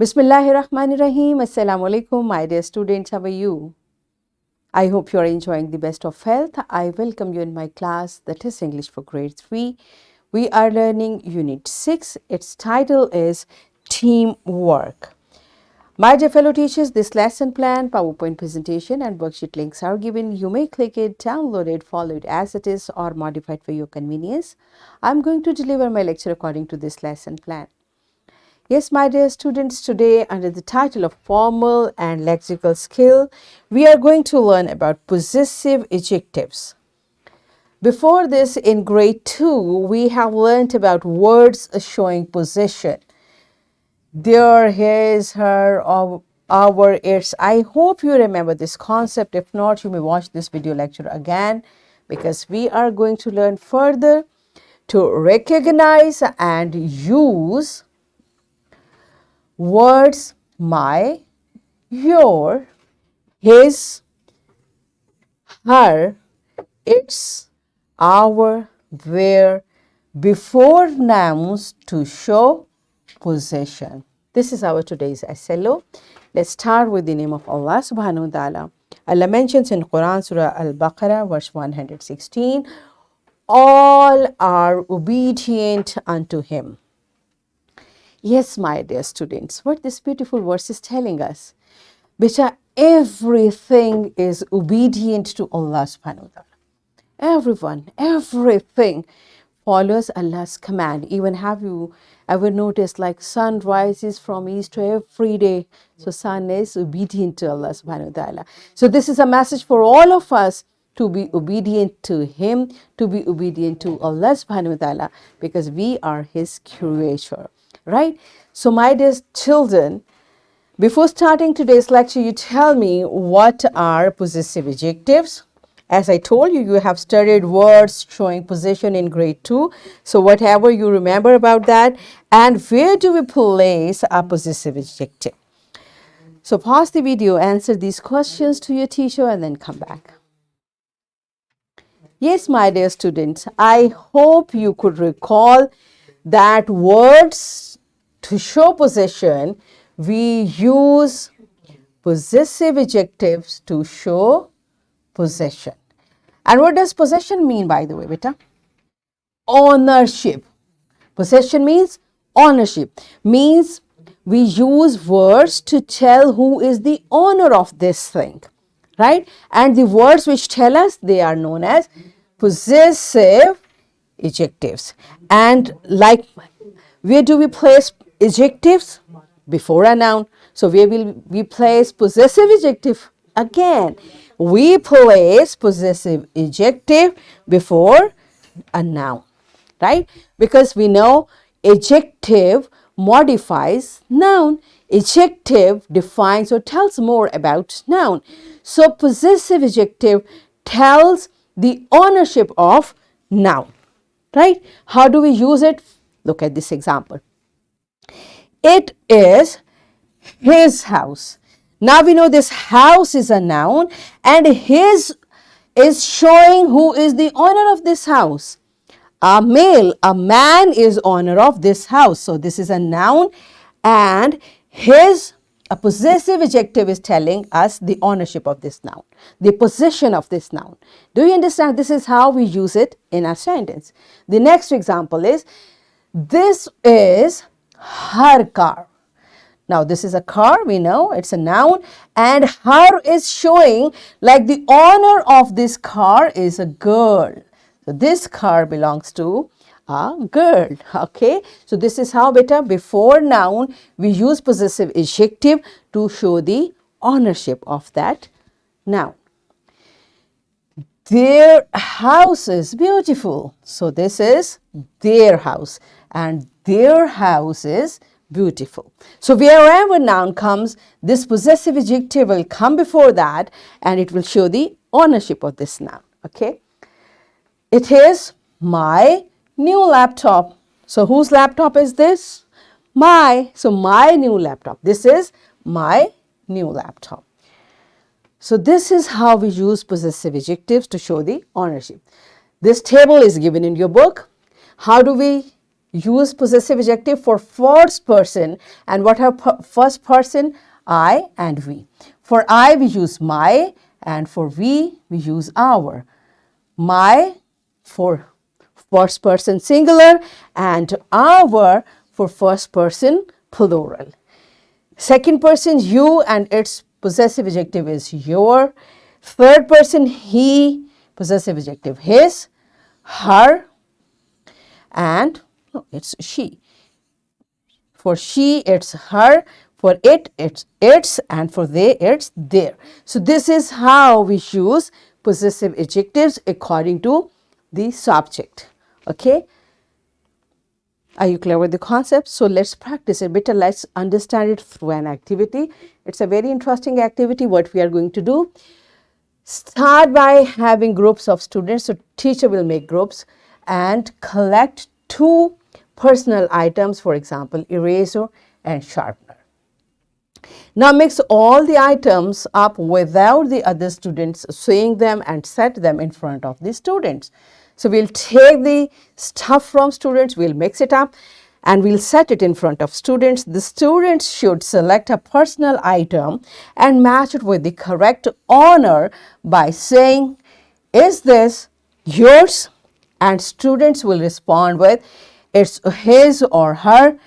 Bismillahirrahmanirrahim. Assalamu alaikum, my dear students. How are you? I hope you are enjoying the best of health. I welcome you in my class, that is English for grade 3. We are learning Unit 6. Its title is Teamwork. My dear fellow teachers, this lesson plan, PowerPoint presentation and worksheet links are given. You may click it, download it, follow it as it is or modify it for your convenience. I'm going to deliver my lecture according to this lesson plan. Yes, my dear students, today under the title of Formal and Lexical Skill, we are going to learn about possessive adjectives. Before this, in grade 2, we have learned about words showing possession. There, his, her, our, its. I hope you remember this concept. If not, you may watch this video lecture again because we are going to learn further to recognize and use words my, your, his, her, its, our, their before nouns to show possession. This is our today's SLO. Let's start with the name of Allah subhanahu wa ta'ala. Allah mentions in Quran Surah Al-Baqarah verse 116, all are obedient unto him. Yes, my dear students, what this beautiful verse is telling us. Beta, everything is obedient to Allah subhanahu wa ta'ala. Everyone, everything follows Allah's command. Even have you ever noticed like sun rises from east every day. So sun is obedient to Allah subhanahu wa ta'ala. So this is a message for all of us to be obedient to him, to be obedient to Allah subhanahu wa ta'ala because we are his creator. Right? So my dear children, before starting today's lecture, you tell me what are possessive adjectives. As I told you, you have studied words showing possession in grade 2. So whatever you remember about that, and where do we place a possessive adjective? So pause the video, answer these questions to your teacher and then come back. Yes, my dear students, I hope you could recall that words to show possession, we use possessive adjectives to show possession. And what does possession mean, by the way, beta? Ownership. Possession means ownership. Means we use words to tell who is the owner of this thing. Right? And the words which tell us, they are known as possessive adjectives. And like, where do we place adjectives? Before a noun. So where will we place possessive adjective? Again, we place possessive adjective before a noun, right? Because we know adjective modifies noun. Adjective defines or tells more about noun. So possessive adjective tells the ownership of noun, right? How do we use it? Look at this example. It is his house. Now we know this house is a noun and his is showing who is the owner of this house. A male, a man is owner of this house. So this is a noun and his, a possessive adjective is telling us the ownership of this noun, the possession of this noun. Do you understand? This is how we use it in a sentence. The next example is, this is her car. Now this is a car, we know it's a noun, and her is showing like the owner of this car is a girl. So this car belongs to a girl. Okay, so this is how, beta, before noun we use possessive adjective to show the ownership of that noun. Their house is beautiful. So this is their house and their house is beautiful. So wherever noun comes, this possessive adjective will come before that and it will show the ownership of this noun. Okay. It is my new laptop. So whose laptop is this? My. So my new laptop. This is my new laptop. So this is how we use possessive adjectives to show the ownership. This table is given in your book. How do we use possessive adjective for first person. And what are first person? I and we. For I, we use my, and for we use our. My for first person singular, and our for first person plural. Second person you, and its possessive adjective is your. Third person he, possessive adjective his, her, and no, it's she. For she, it's her. For it, it's its. And for they, it's their. So this is how we use possessive adjectives according to the subject. Okay. Are you clear with the concept? So let's practice it better. Let's understand it through an activity. It's a very interesting activity. What we are going to do, start by having groups of students. So teacher will make groups and collect two personal items, for example, eraser and sharpener. Now mix all the items up without the other students seeing them and set them in front of the students. So we'll take the stuff from students, we'll mix it up and we'll set it in front of students. The students should select a personal item and match it with the correct honor by saying, is this yours? And students will respond with, it's his or her,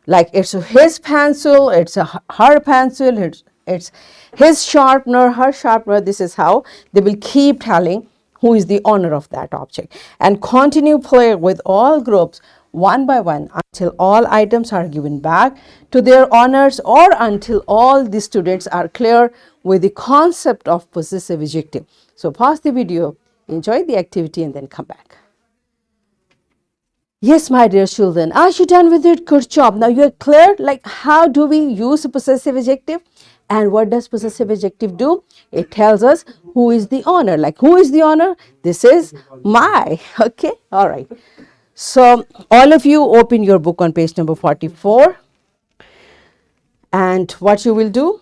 like it's his pencil, it's her pencil, it's his sharpener, her sharpener. This is how they will keep telling who is the owner of that object, and continue play with all groups one by one until all items are given back to their owners, or until all the students are clear with the concept of possessive adjective. So pause the video, enjoy the activity, and then come back. Yes, my dear children, are you done with it? Good job. Now you are clear, like how do we use a possessive adjective? And what does possessive adjective do? It tells us who is the owner. Like who is the owner? This is my. Okay, all right. So all of you open your book on page number 44. And what you will do?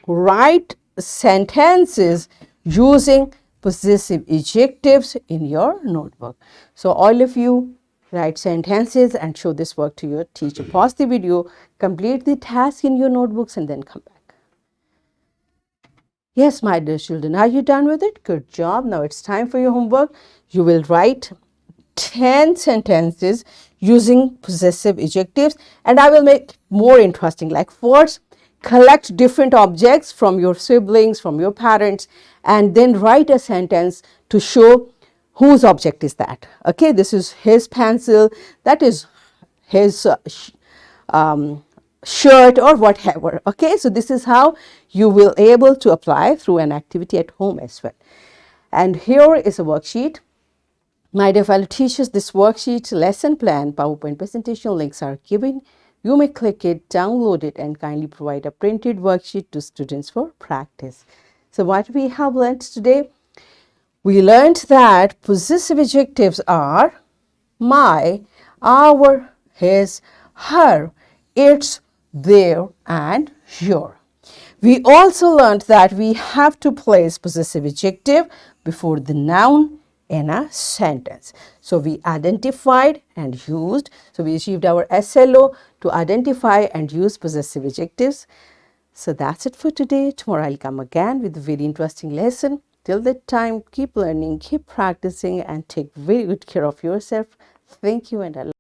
Write sentences using possessive adjectives in your notebook. So all of you write sentences and show this work to your teacher. Pause the video, complete the task in your notebooks, and then come back. Yes, my dear children, are you done with it? Good job. Now it's time for your homework. You will write 10 sentences using possessive adjectives, and I will make more interesting. Like first, collect different objects from your siblings, from your parents, and then write a sentence to show whose object is that. Okay, this is his pencil, that is his shirt or whatever. Okay, so this is how you will able to apply through an activity at home as well. And here is a worksheet. My dear fellow teachers, this worksheet, lesson plan, PowerPoint presentation links are given. You may click it, download it, and kindly provide a printed worksheet to students for practice. So what we have learned today? We learned that possessive adjectives are my, our, his, her, its, their, and your. We also learned that we have to place possessive adjective before the noun in a sentence. So we identified and used. So we achieved our SLO to identify and use possessive adjectives. So that's it for today. Tomorrow I'll come again with a very interesting lesson. Till that time, keep learning, keep practicing, and take very good care of yourself. Thank you, and I